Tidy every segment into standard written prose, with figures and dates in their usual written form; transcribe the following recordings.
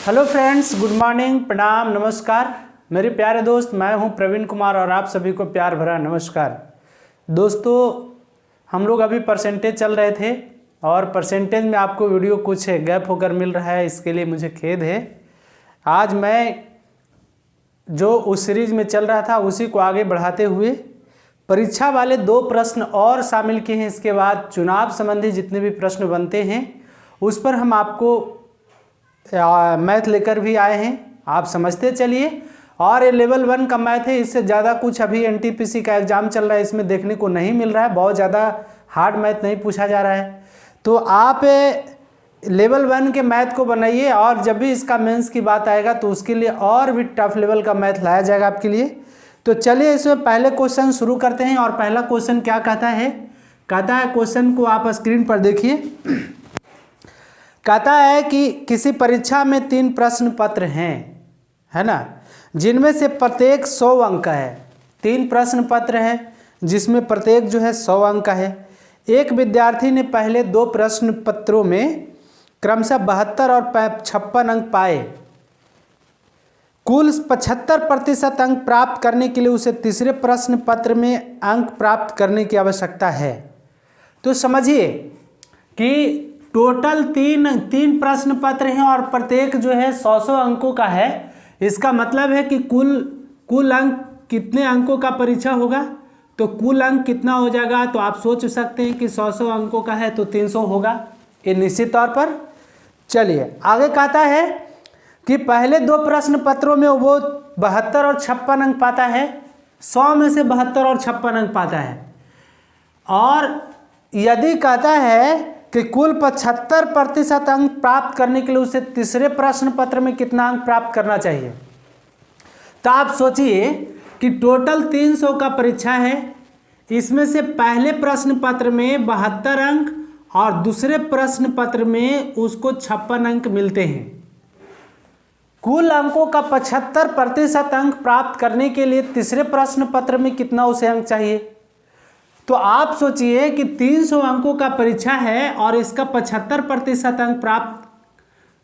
Hello friends, good morning, प्रणाम, नमस्कार। मेरे प्यारे दोस्त, मैं हूं प्रवीण कुमार और आप सभी को प्यार भरा नमस्कार। दोस्तों, हम लोग अभी परसेंटेज चल रहे थे और परसेंटेज में आपको वीडियो कुछ गैप होकर मिल रहा है, इसके लिए मुझे खेद है। आज मैं जो उस सीरीज में चल रहा था उसी को आगे बढ़ाते हुए परीक्षा वाले 2 प्रश्न और शामिल किए हैं। इसके बाद चुनाव संबंधी जितने भी प्रश्न बनते हैं उस पर हम आपको मैथ लेकर भी आए हैं, आप समझते चलिए। और ये लेवल 1 का मैथ है, इससे ज़्यादा कुछ अभी एनटीपीसी का एग्ज़ाम चल रहा है इसमें देखने को नहीं मिल रहा है, बहुत ज़्यादा हार्ड मैथ नहीं पूछा जा रहा है। तो आप लेवल 1 के मैथ को बनाइए और जब भी इसका मेंस की बात आएगा तो उसके लिए और भी टफ लेवल का मैथ लाया जाएगा आपके लिए। तो चलिए इसमें पहले क्वेश्चन शुरू करते हैं। और पहला क्वेश्चन क्या कहता है क्वेश्चन को आप स्क्रीन पर देखिए। कहता है कि किसी परीक्षा में 3 प्रश्न पत्र हैं, है ना, जिनमें से प्रत्येक 100 अंक का है। 3 प्रश्न पत्र हैं जिसमें प्रत्येक जो है 100 अंक का है। एक विद्यार्थी ने पहले 2 प्रश्न पत्रों में क्रमशः 72 और 56 अंक पाए। कुल 75% अंक प्राप्त करने के लिए उसे तीसरे प्रश्न पत्र में अंक प्राप्त करने की आवश्यकता है। तो समझिए कि टोटल तीन प्रश्न पत्र हैं और प्रत्येक जो है 100 अंकों का है। इसका मतलब है कि कुल अंक कितने अंकों का परीक्षा होगा, तो कुल अंक कितना हो जाएगा। तो आप सोच सकते हैं कि 100 अंकों का है तो 300 होगा, ये निश्चित तौर पर। चलिए आगे कहता है कि पहले 2 प्रश्न पत्रों में वो 72 और 56 अंक पाता है। 100 में से 72 और 56 अंक पाता है। और यदि कहता है कि कुल 75% अंक प्राप्त करने के लिए उसे तीसरे प्रश्न पत्र में कितना अंक प्राप्त करना चाहिए। तो आप सोचिए कि टोटल 300 का परीक्षा है, इसमें से पहले प्रश्न पत्र में 72 अंक और दूसरे प्रश्न पत्र में उसको 56 अंक मिलते हैं। कुल अंकों का 75% अंक प्राप्त करने के लिए तीसरे प्रश्न पत्र में कितना उसे अंक चाहिए। तो आप सोचिए कि 300 अंकों का परीक्षा है और इसका 75% अंक प्राप्त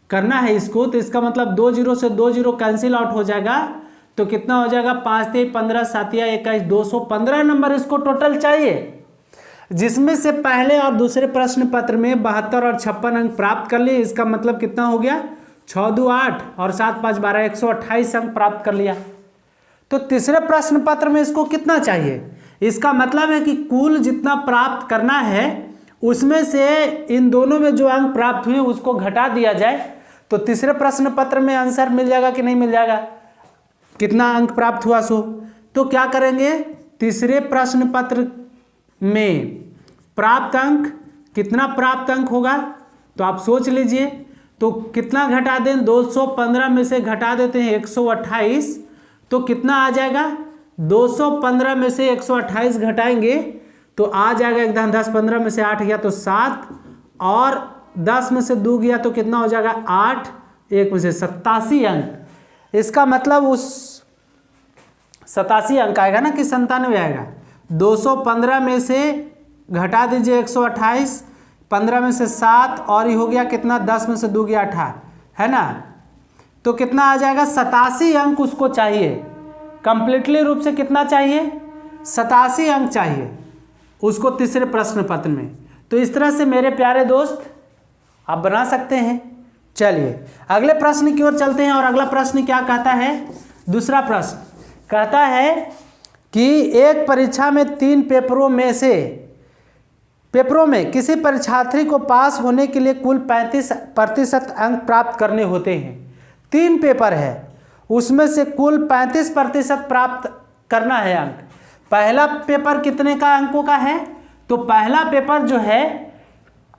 करना है इसको। तो इसका मतलब 2 0 से 2 0 कैंसिल आउट हो जाएगा। तो कितना हो जाएगा, 5 3 15 7 21 215 नंबर इसको टोटल चाहिए, जिसमें से पहले और दूसरे प्रश्न पत्र में 72 और 56 अंक प्राप्त कर लिए। इसका मतलब कितना हो गया, 6 2 8 और 7 5 12 128 अंक प्राप्त कर लिया। तो तीसरे प्रश्न पत्र में इसको कितना चाहिए। इसका मतलब है कि कुल जितना प्राप्त करना है उसमें से इन दोनों में जो अंक प्राप्त हुए उसको घटा दिया जाए तो तीसरे प्रश्न पत्र में आंसर मिल जाएगा कि नहीं मिल जाएगा, कितना अंक प्राप्त हुआ सो। तो क्या करेंगे, तीसरे प्रश्न पत्र में प्राप्त अंक, कितना प्राप्त अंक होगा तो आप सोच लीजिए। तो कितना घटा दें, 215 में से घटा देते हैं 128, तो कितना आ जाएगा, 215 में से 128 घटाएंगे तो आ जाएगा एकदम 10 15 में से 8 गया तो 7 और 10 में से 2 गया तो कितना हो जाएगा 8, 1 में से 87 अंक। इसका मतलब उस 87 अंक आएगा ना कि 97 आएगा। 215 में से घटा दीजिए 128, 15 में से 7 और ये हो गया कितना, 10 में से 2 गया 18, है ना। तो कितना आ जाएगा, 87 अंक उसको चाहिए। कंप्लीटली रूप से कितना चाहिए, 87 अंक चाहिए उसको तीसरे प्रश्न पत्र में। तो इस तरह से मेरे प्यारे दोस्त आप बना सकते हैं। चलिए अगले प्रश्न की ओर चलते हैं। और अगला प्रश्न क्या कहता है, दूसरा प्रश्न कहता है कि एक परीक्षा में 3 पेपरों में किसी परीक्षार्थी को पास होने के लिए कुल 35% अंक प्राप्त करने होते हैं। 3 पेपर है, उसमें से कुल 35% प्राप्त करना है अंक। पहला पेपर कितने का अंकों का है, तो पहला पेपर जो है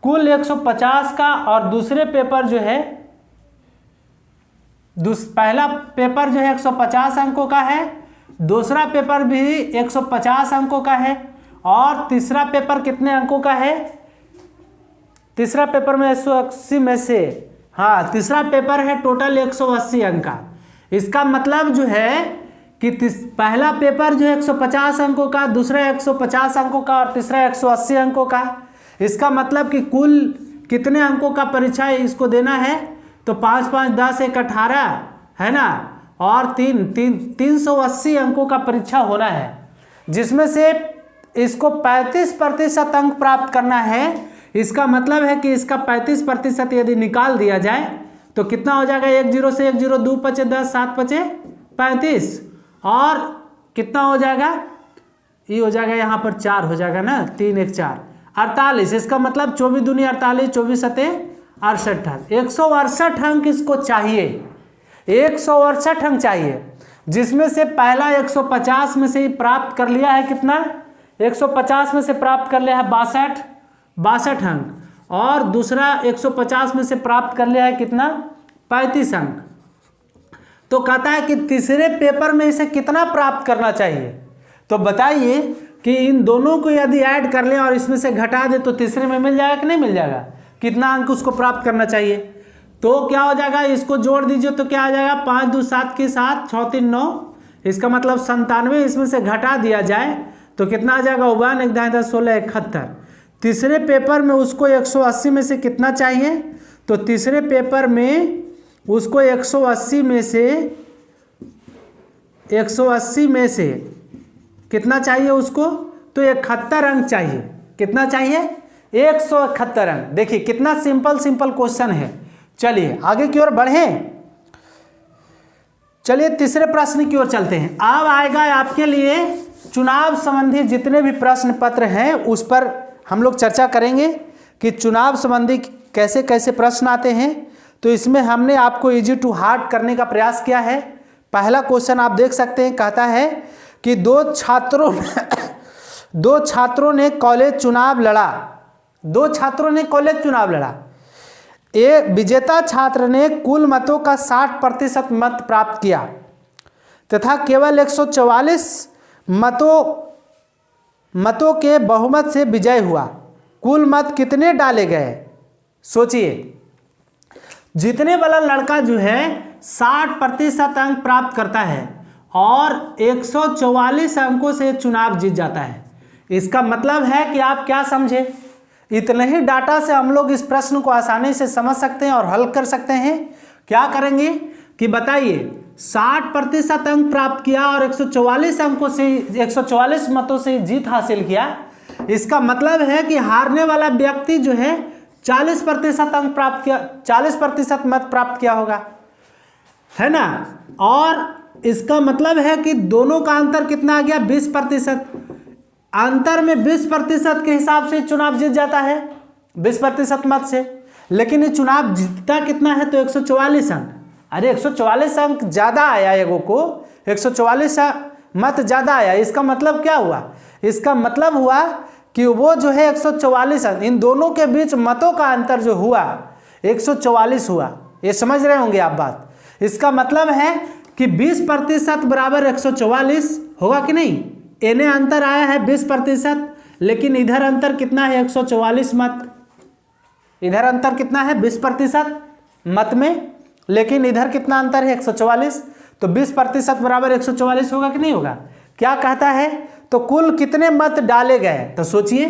कुल 150 का और दूसरे पेपर जो है पहला पेपर जो है 150 अंकों का है, दूसरा पेपर भी 150 अंकों का है और तीसरा पेपर कितने अंकों का है, तीसरा पेपर में 180 में से, हाँ तीसरा पेपर है टोटल 180 अंक का। इसका मतलब जो है कि पहला पेपर जो है 150 अंकों का, दूसरा 150 अंकों का और तीसरा 180 अंकों का। इसका मतलब कि कुल कितने अंकों का परीक्षा इसको देना है, तो 5 5 10 1 18 है ना, और 380 अंकों का परीक्षा होना है, जिसमें से इसको 35% अंक प्राप्त करना है। इसका मतलब है कि इसका 35% यदि निकाल दिया जाए तो कितना हो जाएगा, 1 0 से 1 0, 2 5 10, 7 5 35, और कितना हो जाएगा, ये हो जाएगा यहाँ पर 4 हो जाएगा ना, 3 1 4 48। इसका मतलब 24 दूनी 48, 24 सते 68, 168 अंक इसको चाहिए, 168 अंक चाहिए, जिसमें से पहला 150 में से ही प्राप्त कर लिया है कितना, 150 में से प्राप्त कर लिया है 62 अंक, और दूसरा 150 में से प्राप्त कर लिया है कितना, 35 अंक। तो कहता है कि तीसरे पेपर में इसे कितना प्राप्त करना चाहिए। तो बताइए कि इन दोनों को यदि ऐड कर लें और इसमें से घटा दे तो तीसरे में मिल जाएगा कि नहीं मिल जाएगा, कितना अंक उसको प्राप्त करना चाहिए। तो क्या हो जाएगा, इसको जोड़ दीजिए तो क्या आ जाएगा, 5 2 7 की 7, 6 3 9, इसका मतलब 97, इसमें से घटा दिया जाए तो कितना आ जाएगा, 1 1 10 16 71। तीसरे पेपर में उसको 180 में से कितना चाहिए, तो तीसरे पेपर में उसको 180 में से कितना चाहिए उसको, तो 71 अंक चाहिए। कितना चाहिए, 171 अंक। देखिए कितना सिंपल क्वेश्चन है। चलिए आगे की ओर बढ़ें, चलिए तीसरे प्रश्न की ओर चलते हैं। अब आएगा आपके लिए चुनाव संबंधी जितने भी प्रश्न पत्र हैं उस पर हम लोग चर्चा करेंगे कि चुनाव संबंधी कैसे कैसे प्रश्न आते हैं। तो इसमें हमने आपको इजी टू हार्ड करने का प्रयास किया है। पहला क्वेश्चन आप देख सकते हैं, कहता है कि दो छात्रों ने कॉलेज चुनाव लड़ा। एक विजेता छात्र ने कुल मतों का 60% मत प्राप्त किया तथा केवल 144 मतों के बहुमत से विजय हुआ। कुल मत कितने डाले गए, सोचिए। जितने वाला लड़का जो है 60% अंक प्राप्त करता है और 144 अंकों से चुनाव जीत जाता है, इसका मतलब है कि आप क्या समझे, इतने ही डाटा से हम लोग इस प्रश्न को आसानी से समझ सकते हैं और हल कर सकते हैं। क्या करेंगे कि बताइए, 60% अंक प्राप्त किया और 144 मतों से जीत हासिल किया, इसका मतलब है कि हारने वाला व्यक्ति जो है 40% अंक प्राप्त किया, 40% मत प्राप्त किया होगा, है ना। और इसका मतलब है कि दोनों का अंतर कितना आ गया, 20%। अंतर में 20% के हिसाब से चुनाव जीत जाता है, 20% मत से। लेकिन ये चुनाव जीतता कितना है, तो 144 अंक। अरे 144 अंक ज़्यादा आया, एगो को 144 मत ज़्यादा आया। इसका मतलब क्या हुआ, इसका मतलब हुआ कि वो जो है 144 अंक, इन दोनों के बीच मतों का अंतर जो हुआ 144 हुआ। ये समझ रहे होंगे आप बात। इसका मतलब है कि 20% बराबर 144 होगा कि नहीं। इन्हें अंतर आया है 20%, लेकिन इधर अंतर कितना है, 144 मत। इधर अंतर कितना है, 20% मत में, लेकिन इधर कितना अंतर है, 144। तो 20% बराबर 144 होगा कि नहीं होगा। क्या कहता है, तो कुल कितने मत डाले गए। तो सोचिए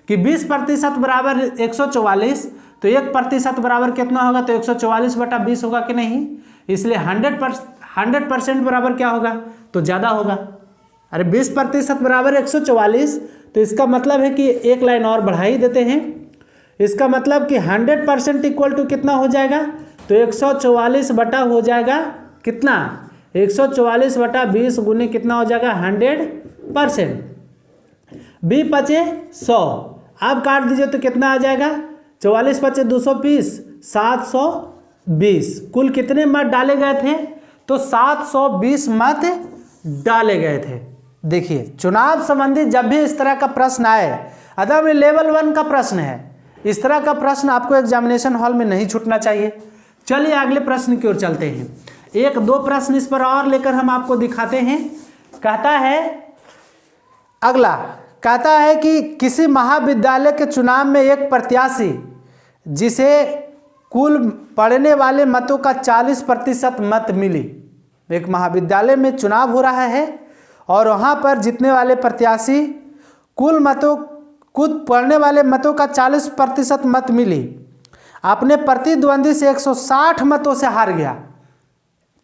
कि 20% बराबर 144, तो 1% बराबर कितना होगा, तो 144/20 होगा कि नहीं। इसलिए 100% बराबर क्या होगा, तो ज़्यादा होगा। अरे 20% बराबर 144, तो इसका मतलब है कि एक लाइन और बढ़ा ही देते हैं। इसका मतलब कि 100% इक्वल टू कितना हो जाएगा, तो 144 बटा हो जाएगा कितना, 144/20 गुने कितना हो जाएगा, 100%। 20 पचे 100, अब काट दीजिए तो कितना आ जाएगा, 44 पचे 220, 720। कुल कितने मत डाले गए थे, तो 720 मत डाले गए थे। देखिए चुनाव संबंधी जब भी इस तरह का प्रश्न आए, अदर में लेवल 1 का प्रश्न है, इस तरह का प्रश्न आपको एग्जामिनेशन हॉल में नहीं छूटना चाहिए। चलिए अगले प्रश्न की ओर चलते हैं। 1-2 प्रश्न इस पर और लेकर हम आपको दिखाते हैं। कहता है अगला, कहता है कि किसी महाविद्यालय के चुनाव में एक प्रत्याशी जिसे कुल पड़ने वाले मतों का 40% मत मिली। एक महाविद्यालय में चुनाव हो रहा है और वहाँ पर जीतने वाले प्रत्याशी कुल पड़ने वाले मतों का 40% मत मिली। अपने प्रतिद्वंदी से 160 मतों से हार गया,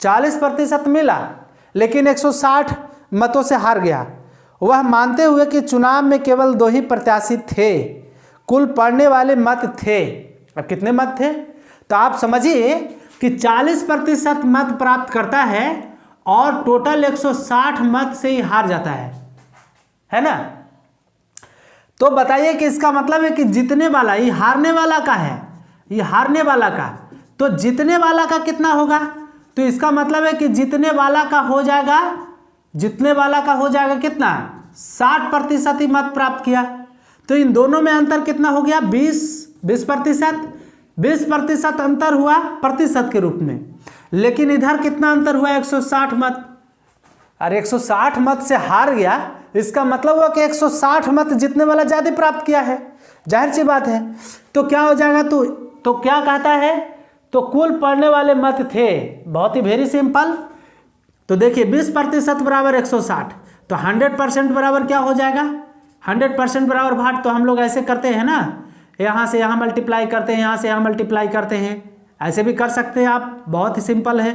40% मिला लेकिन 160 मतों से हार गया, वह मानते हुए कि चुनाव में केवल 2 ही प्रत्याशी थे, कुल पड़ने वाले मत थे। अब कितने मत थे? तो आप समझिए कि 40% मत प्राप्त करता है और टोटल 160 मत से ही हार जाता है ना। तो बताइए कि इसका मतलब है कि जीतने वाला, ये हारने वाला का है, ये हारने वाला का, तो जीतने वाला का कितना होगा? तो इसका मतलब है कि जीतने वाला का हो जाएगा, जीतने वाला का हो जाएगा कितना? 60% ही मत प्राप्त किया। तो इन दोनों में अंतर कितना हो गया? 20%। 20% अंतर हुआ प्रतिशत के रूप में, लेकिन इधर कितना अंतर हुआ? 160 मत। और 160 मत से हार गया, इसका मतलब हुआ कि 160 मत जीतने वाला ज़्यादा प्राप्त किया है, जाहिर सी बात है। तो क्या हो जाएगा? तो क्या कहता है? तो कुल पड़ने वाले मत थे, बहुत ही वेरी सिंपल। तो देखिए 20% बराबर 160, तो 100% बराबर क्या हो जाएगा? 100% बराबर भाग तो हम लोग ऐसे करते हैं ना, यहाँ से यहाँ मल्टीप्लाई करते हैं, यहाँ से यहाँ मल्टीप्लाई करते हैं, ऐसे भी कर सकते हैं आप, बहुत ही सिंपल है।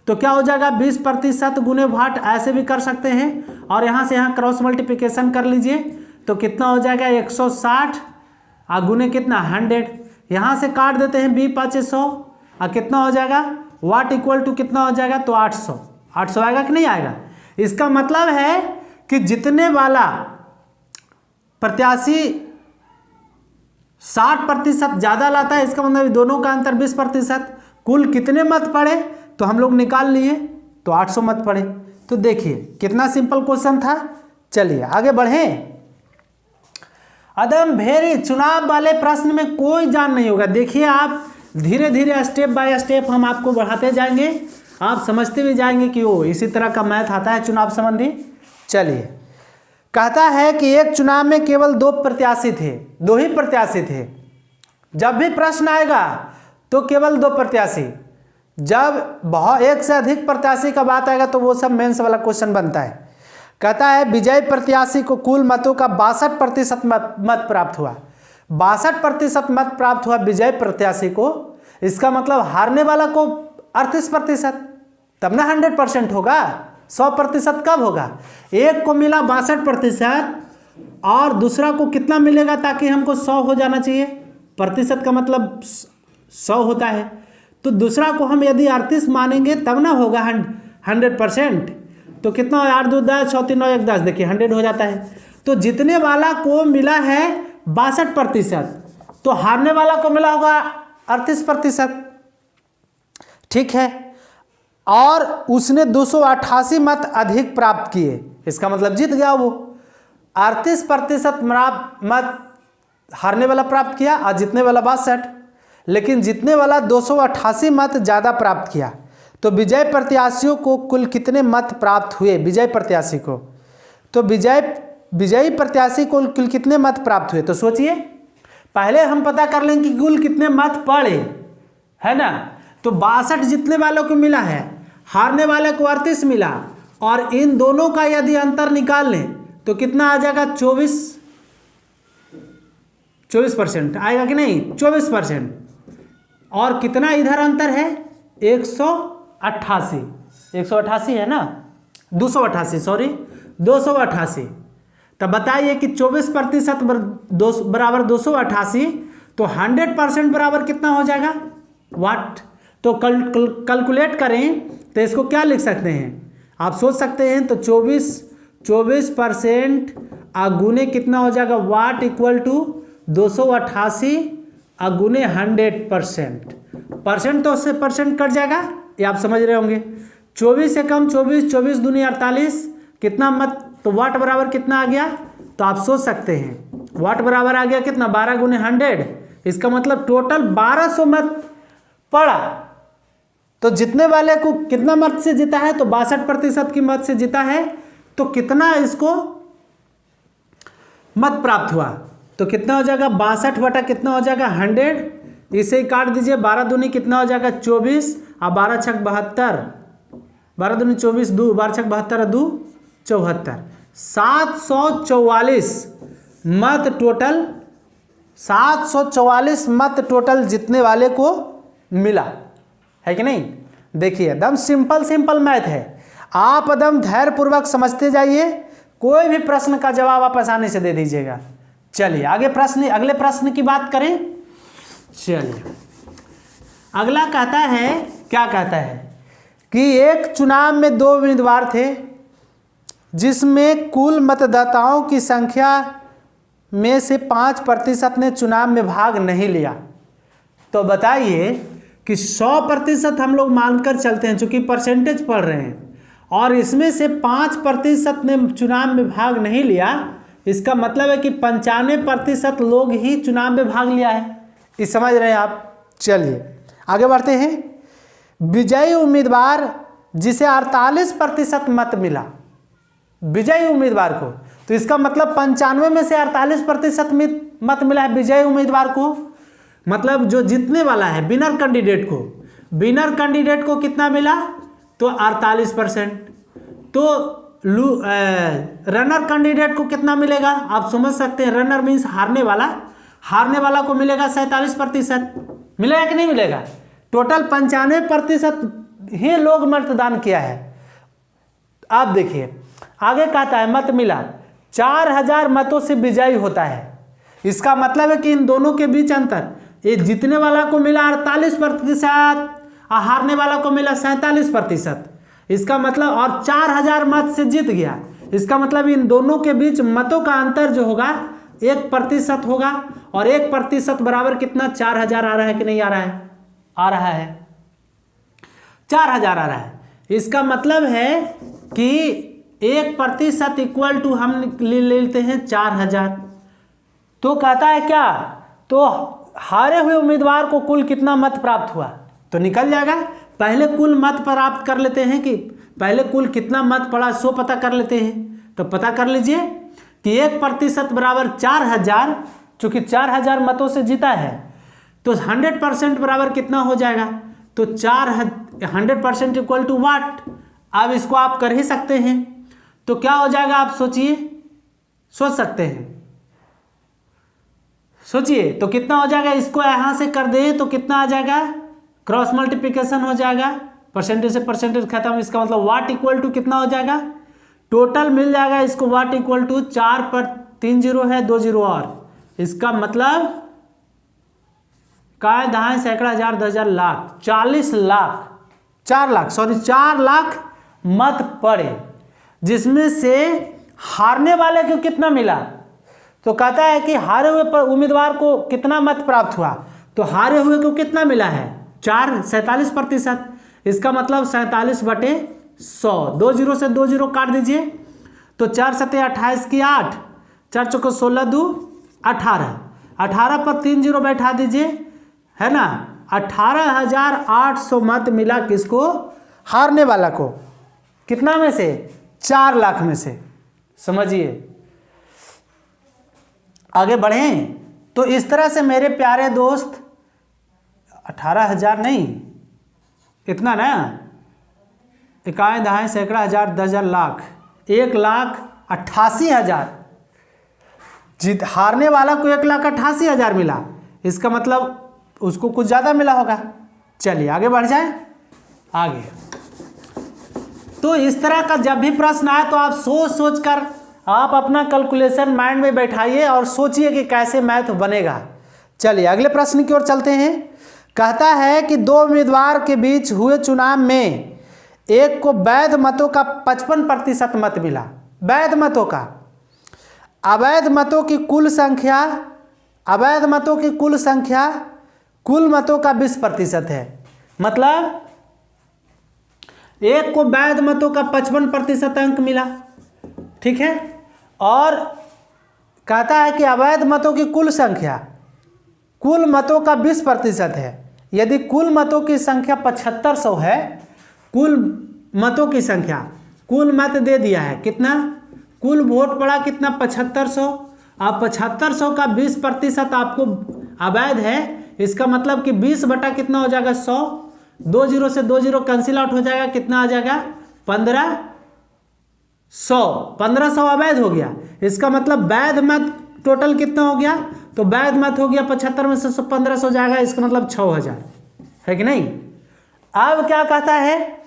तो क्या हो जाएगा? 20% गुने भाट, ऐसे भी कर सकते हैं, और यहाँ से यहाँ क्रॉस मल्टीप्लिकेशन कर लीजिए, तो कितना हो जाएगा? 160 और गुने कितना? 100। यहाँ से काट देते हैं 20×5 100, और कितना हो जाएगा? वाट इक्वल टू कितना हो जाएगा? तो 800। 800 आएगा कि नहीं आएगा? इसका मतलब है कि जितने वाला प्रत्याशी 60% ज़्यादा लाता है, इसका मतलब दोनों का अंतर 20%। कुल कितने मत पड़े तो हम लोग निकाल लिए, तो 800 मत पड़े। तो देखिए कितना सिंपल क्वेश्चन था। चलिए आगे बढ़ें। अदम भेरी चुनाव वाले प्रश्न में कोई जान नहीं होगा। देखिए आप धीरे धीरे स्टेप बाय स्टेप हम आपको बढ़ाते जाएंगे, आप समझते भी जाएंगे कि वो इसी तरह का मैथ आता है चुनाव संबंधी। चलिए, कहता है कि एक चुनाव में केवल 2 प्रत्याशी थे, 2 ही प्रत्याशी थे। जब भी प्रश्न आएगा तो केवल 2 प्रत्याशी, जब बहुत एक से अधिक प्रत्याशी का बात आएगा तो वो सब मेंस वाला क्वेश्चन बनता है। कहता है विजयी प्रत्याशी को कुल मतों का 62% मत प्राप्त हुआ। 62% मत प्राप्त हुआ विजयी प्रत्याशी को, इसका मतलब हारने वाला को 38%, तब ना 100% होगा। 100% कब होगा? एक को मिला 62% और दूसरा को कितना मिलेगा ताकि हमको 100 हो जाना चाहिए? प्रतिशत का मतलब 100 होता है, तो दूसरा को हम यदि 38 मानेंगे तब ना होगा 100%। तो कितना हो? 8 2 10, 6 3 9 1 10, देखिए 100 हो जाता है। तो जीतने वाला को मिला है 62%, तो हारने वाला को मिला होगा 38%, ठीक है। और उसने 288 मत अधिक प्राप्त किए, इसका मतलब जीत गया वो। 38% मत हारने वाला प्राप्त किया और जीतने वाला 62, लेकिन जीतने वाला 288 मत ज़्यादा प्राप्त किया। तो विजय प्रत्याशियों को कुल कितने मत प्राप्त हुए? विजय प्रत्याशी को, तो विजयी प्रत्याशी को कुल कितने मत प्राप्त हुए? तो सोचिए, पहले हम पता कर लें कि कुल कितने मत पड़े, है ना। तो 62 जीतने वालों को मिला है, हारने वाले को 38 मिला, और इन दोनों का यदि अंतर निकाल लें तो कितना आ जाएगा? 24% आएगा कि नहीं? 24%। और कितना इधर अंतर है? 188 है ना, 288, सॉरी 288। तब बताइए कि 24% बराबर 288, तो 100% बराबर कितना हो जाएगा? वाट। तो कैलकुलेट करें तो इसको क्या लिख सकते हैं? आप सोच सकते हैं, तो 24% गुने कितना हो जाएगा? वाट इक्वल टू 288 गुने 100%। परसेंट तो उससे परसेंट कट जाएगा, ये आप समझ रहे होंगे। 24 से कम 24, 24 दूनी 48, कितना मत? तो वाट बराबर कितना आ गया? तो आप सोच सकते हैं वाट बराबर आ गया कितना? 12 गुने 100, इसका मतलब टोटल 1200 मत पड़ा। तो जीतने वाले को कितना मत से जीता है? तो 62% की मत से जीता है। तो कितना इसको मत प्राप्त हुआ? तो कितना हो जाएगा? 62 बटा कितना हो जाएगा? 100। इसे ही काट दीजिए, 12 दूनी कितना हो जाएगा? 24, और 12 छक 72, 12 दूनी 24, 12 छक 72, 2 74, 744 मत टोटल 744 मत टोटल जीतने वाले को मिला है कि नहीं। देखिए एकदम सिंपल मैथ है, आप एकदम धैर्यपूर्वक समझते जाइए, कोई भी प्रश्न का जवाब आप आसानी से दे दीजिएगा। चलिए अगले प्रश्न की बात करें। चलिए अगला कहता है, क्या कहता है कि एक चुनाव में 2 उम्मीदवार थे जिसमें कुल मतदाताओं की संख्या में से 5% ने चुनाव में भाग नहीं लिया। तो बताइए कि 100% हम लोग मानकर चलते हैं, चूंकि परसेंटेज पढ़ रहे हैं, और इसमें से 5% ने चुनाव में भाग नहीं लिया, इसका मतलब है कि 95% लोग ही चुनाव में भाग लिया है। ये समझ रहे हैं आप। चलिए आगे बढ़ते हैं। विजयी उम्मीदवार जिसे 48% मत मिला, विजयी उम्मीदवार को, तो इसका मतलब 95 में से 48% मत मिला है विजयी उम्मीदवार को, मतलब जो जीतने वाला है विनर कैंडिडेट को कितना मिला, तो 48%। तो रनर कैंडिडेट को कितना मिलेगा, आप समझ सकते हैं, रनर मीन्स हारने वाला को मिलेगा 47%। मिलेगा कि नहीं मिलेगा। टोटल 95% ही लोग मतदान किया है। आप देखिए आगे कहता है मत मिला 4000 मतों से विजयी होता है। इसका मतलब है कि इन दोनों के बीच अंतर, ये जीतने वाला को मिला 48% और हारने वाला को मिला 47%। इसका मतलब, और 4000 मत से जीत गया, इसका मतलब इन दोनों के बीच मतों का अंतर जो होगा 1% होगा, और 1% बराबर कितना, 4000 आ रहा है कि नहीं आ रहा है, आ रहा है 4000 आ रहा है। इसका मतलब है कि 1% इक्वल टू हम ले लेते हैं 4000। तो कहता है क्या, तो हारे हुए उम्मीदवार को कुल कितना मत प्राप्त हुआ, तो निकल जाएगा। पहले कुल मत प्राप्त कर लेते हैं कि पहले कुल कितना मत पड़ा 100 पता कर लेते हैं। तो पता कर लीजिए कि 1% बराबर 4000, चूंकि 4000 मतों से जीता है, तो 100% बराबर कितना हो जाएगा, तो 100% इक्वल टू वाट। अब इसको आप कर ही सकते हैं, तो क्या हो जाएगा आप सोचिए, सोच सकते हैं, सोचिए तो कितना हो जाएगा। इसको यहां से कर दें तो कितना आ जाएगा, क्रॉस मल्टीप्लिकेशन हो जाएगा, परसेंटेज से परसेंटेज खत्म। इसका मतलब वाट इक्वल टू कितना हो जाएगा, टोटल मिल जाएगा इसको वाट इक्वल टू 4 पर 3 जीरो है, 2 जीरो और, इसका मतलब काय दहाई सैकड़ा हजार 10,000 लाख 40 लाख 4 लाख मत पड़े, जिसमें से हारने वाले को कितना मिला। तो कहता है कि हारे हुए पर उम्मीदवार को कितना मत प्राप्त हुआ, तो हारे हुए को कितना मिला है 47%। इसका मतलब 47/100, 2 जीरो से 2 जीरो काट दीजिए, तो 4 सत्ते 28 की 8, 4 चौको 16 2 18, 18 पर 3 जीरो बैठा दीजिए, है ना। 18,800 मत मिला किसको, हारने वाला को। कितना में से, 4 लाख में से। समझिए आगे बढ़ें। तो इस तरह से मेरे प्यारे दोस्त 18,000 नहीं, इतना ना, 1 दहाई सैकड़ा हजार 10,000 लाख, 1,88,000। जीत हारने वाला को 1,88,000 मिला, इसका मतलब उसको कुछ ज़्यादा मिला होगा। चलिए आगे बढ़ जाए आगे। तो इस तरह का जब भी प्रश्न आए तो आप सोच कर आप अपना कैलकुलेशन माइंड में बैठाइए और सोचिए कि कैसे मैथ बनेगा। चलिए अगले प्रश्न की ओर चलते हैं। कहता है कि 2 उम्मीदवार के बीच हुए चुनाव में एक को वैध मतों का 55% मत मिला, वैध मतों का। अवैध मतों की कुल संख्या कुल मतों का 20% है। मतलब एक को वैध मतों का 55% अंक मिला, ठीक है। और कहता है कि अवैध मतों की कुल संख्या कुल मतों का 20% है। यदि कुल मतों की संख्या 7500 है, कुल मतों की संख्या, कुल मत दे दिया है कितना, कुल वोट पड़ा कितना 7500, अब 7500 का 20% आपको अवैध है, इसका मतलब कि 20 बटा कितना हो जाएगा 100, 2 जीरो से 2 जीरो कैंसिल आउट हो जाएगा, कितना आ जाएगा 1500 अवैध हो गया। इसका मतलब वैध मत टोटल कितना हो गया तो वैध मत हो गया 75 में से 1500 जाएगा, इसका मतलब 6000 है कि नहीं। अब क्या कहता है,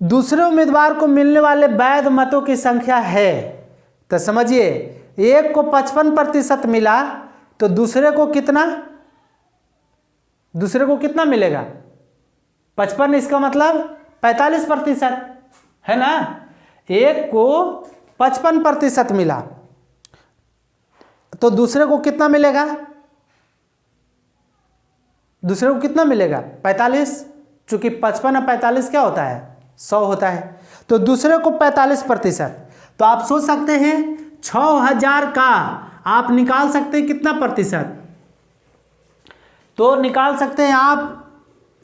दूसरे उम्मीदवार को मिलने वाले वैध मतों की संख्या है। तो समझिए, एक को 55% मिला तो दूसरे को कितना मिलेगा 55, इसका मतलब 45% है ना। एक को 55% मिला तो दूसरे को कितना मिलेगा, 45, चूंकि 55 और 45 क्या होता है 100 होता है, तो दूसरे को 45%। तो आप सोच सकते हैं 6000 का आप निकाल सकते हैं कितना प्रतिशत, तो निकाल सकते हैं आप,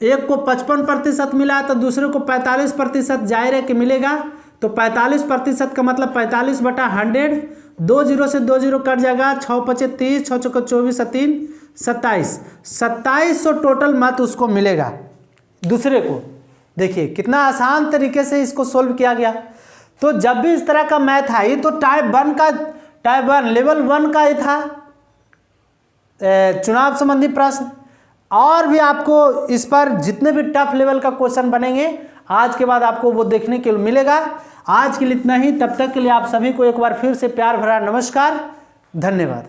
एक को 55% मिला तो दूसरे को 45% जाहिर है कि मिलेगा। तो 45% का मतलब 45/100, 2 जीरो से 2 जीरो कट जाएगा, 6 5 30, 6 चौके 24, 3 27, 2700 टोटल मत उसको मिलेगा दूसरे को। देखिए कितना आसान तरीके से इसको सोल्व किया गया। तो जब भी इस तरह का मैथ आई तो टाइप 1 लेवल 1 का ही था चुनाव संबंधी प्रश्न। और भी आपको इस पर जितने भी टफ लेवल का क्वेश्चन बनेंगे आज के बाद आपको वो देखने के लिए मिलेगा। आज के लिए इतना ही, तब तक के लिए आप सभी को एक बार फिर से प्यार भरा नमस्कार, धन्यवाद।